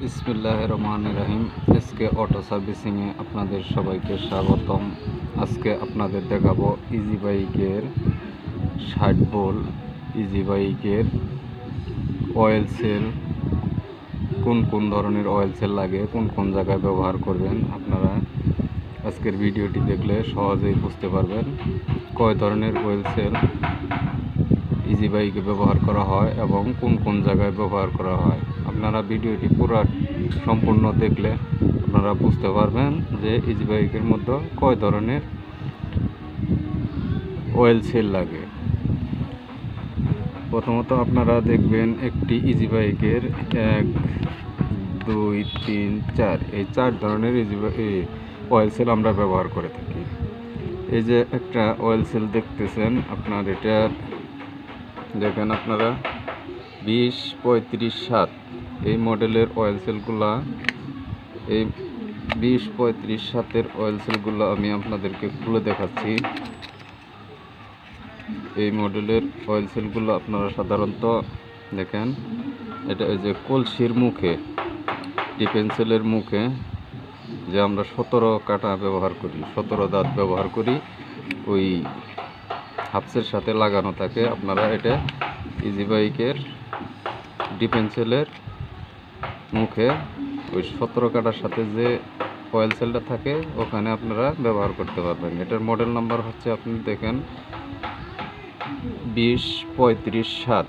বিসমিল্লাহির রহমানির রহিম। SK auto সার্ভিসিংয়ে আপনাদের সবাইকে স্বাগতম। আজকে আপনাদের দেখাবো ইজি বাইকের 60 ভোল্ট ইজি বাইকের অয়েল সেল, কোন কোন ধরনের অয়েল সেল লাগে, কোন কোন জায়গায় ব্যবহার করবেন। আপনারা আজকের ভিডিওটি দেখলে সহজেই বুঝতে পারবেন কয় ধরনের অয়েল সেল ইজি বাইকে ব্যবহার করা হয় এবং কোন কোন জায়গায় ব্যবহার করা হয়। আপনারা ভিডিওটি পুরো সম্পূর্ণ দেখলে আপনারা বুঝতে পারবেন যে ইজি বাইকের মধ্যে কয় ধরনের অয়েল সেল লাগে। প্রথমত আপনারা দেখবেন একটি ইজি বাইকের 1, 2, 3, 4 এই 4 ধরনের অয়েল সেল আমরা ব্যবহার করে থাকি। এই যে একটা অয়েল সেল দেখতেছেন, আপনার এটা দেখেন আপনারা 20, 35, 7 এই মডেলের অয়েল সেলগুলা, এই 20, 35, 7-এর অয়েল সেলগুলো আমি আপনাদেরকে খুলে দেখাচ্ছি। এই মডেলের অয়েল সেলগুলো আপনারা সাধারণত দেখেন, এটা এই যে কলসির মুখে, ডিফেন্সেলের মুখে যে আমরা 17 কাটা ব্যবহার করি, 17 দাঁত ব্যবহার করি, ওই হাফসের সাথে লাগানো থাকে। আপনারা এটা ইজি বাইকের ডিফেন্সেলের মুখে ওই 17 কাটার সাথে যে অয়েল সেলটা থাকে ওখানে আপনারা ব্যবহার করতে পারবেন। এটার মডেল নাম্বার হচ্ছে, আপনি দেখেন 20, 35, 7।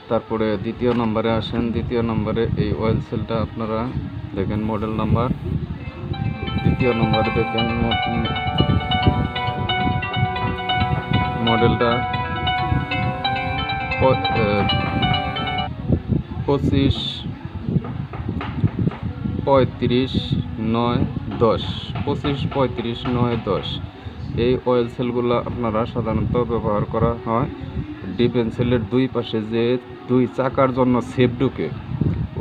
তারপরে দ্বিতীয় নম্বরে আসেন। দ্বিতীয় নম্বরে এই অয়েল সেলটা আপনারা দেখেন মডেল নাম্বার, দ্বিতীয় নম্বরে দেখেন মডেলটা 25, 35, 9, 10, 25, 35, 9, 10 এই অয়েল সেলগুলো আপনারা সাধারণত ব্যবহার করা হয় ডিফেন্সেলের দুই পাশে যে 2 চাকার জন্য সেপ ঢুকে,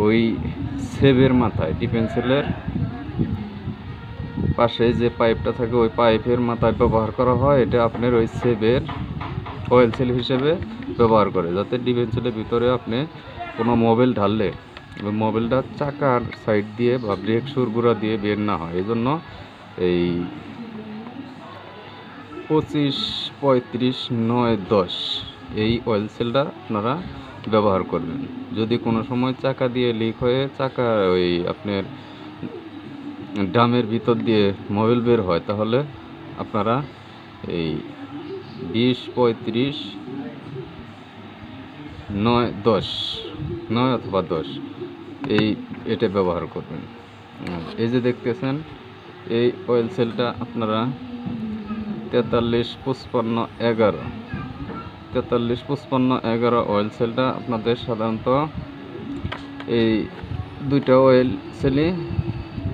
ওই সেবের মাথায়, ডিফেন্সেলের পাশে যে পাইপটা থাকে ওই পাইপের মাথায় ব্যবহার করা হয়। এটা আপনার ওই সেবের অয়েল সেল হিসেবে ব্যবহার করে, যাতে ডিফেন্সেলের ভিতরে আপনি কোনো মোবিল ঢাললে ওই মোবিলটা চাকার সাইড দিয়ে বা ব্রেক সুরগুড়া দিয়ে বের না হয়। এই জন্য এই 25, 35, 9, 10 এই অয়েল সেলটা আপনারা ব্যবহার করবেন। যদি কোনো সময় চাকা দিয়ে লিক হয়ে চাকা ওই আপনার ড্রামের ভিতর দিয়ে মোবিল বের হয়, তাহলে আপনারা এই 20, 35, 9, 10, 9 অথবা 10 এটা ব্যবহার করবেন। এই যে দেখতেছেন এই অয়েল সেলটা আপনারা 43, 55, 11 43, 55, 11 অয়েল সেলটা আপনাদের সাধারণত এই দুইটা অয়েল সেলই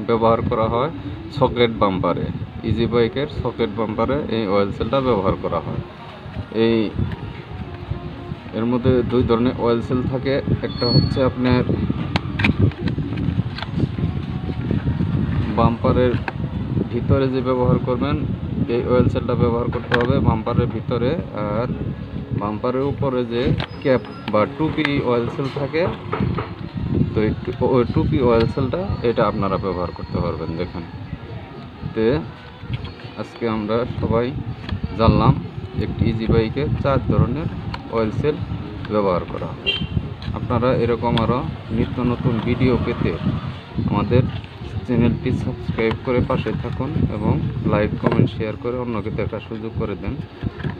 ব্যবহার করা হয় সকেট বাম্পারে। ইজি বাইকের সকেট বাম্পারে এই অয়েল সেলটা ব্যবহার করা হয়। এর মধ্যে 2 ধরনের অয়েল সেল থাকে। একটা হচ্ছে আপনার বাম্পারের ভিতরে যে ব্যবহার করবেন এই অয়েল সেলটা ব্যবহার করতে হবে বাম্পারের ভিতরে, আর বাম্পারের উপরে যে ক্যাপ বা টুপি অয়েল সেল থাকে, তো ওই টুপি অয়েল সেলটা এটা আপনারা ব্যবহার করতে পারবেন। দেখেন, তে আজকে আমরা সবাই জানলাম একটি ইজি বাইকে 4 ধরনের অয়েল সেল ব্যবহার করা হয়। আপনারা এরকম আরও নিত্য নতুন ভিডিও পেতে আমাদের চ্যানেলটি সাবস্ক্রাইব করে পাশে থাকুন এবং লাইক, কমেন্ট, শেয়ার করে অন্যকে দেখার সুযোগ করে দেন।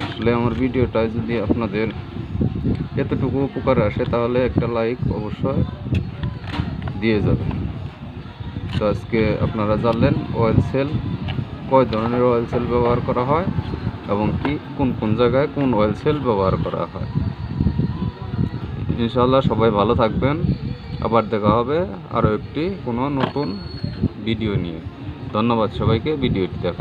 আসলে আমার ভিডিওটা যদি আপনাদের এতটুকু উপকার আসে তাহলে একটা লাইক অবশ্যই দিয়ে যাবেন। তো আজকে আপনারা জানলেন অয়েল সেল, কয় ধরনের অয়েল সেল ব্যবহার করা হয় এবং কি কোন কোন জায়গায় কোন অয়েল সেল ব্যবহার করা হয়। ইনশাআল্লাহ সবাই ভালো থাকবেন। আবার দেখা হবে আরও একটি কোনো নতুন ভিডিও নিয়ে। ধন্যবাদ সবাইকে ভিডিওটি দেখা।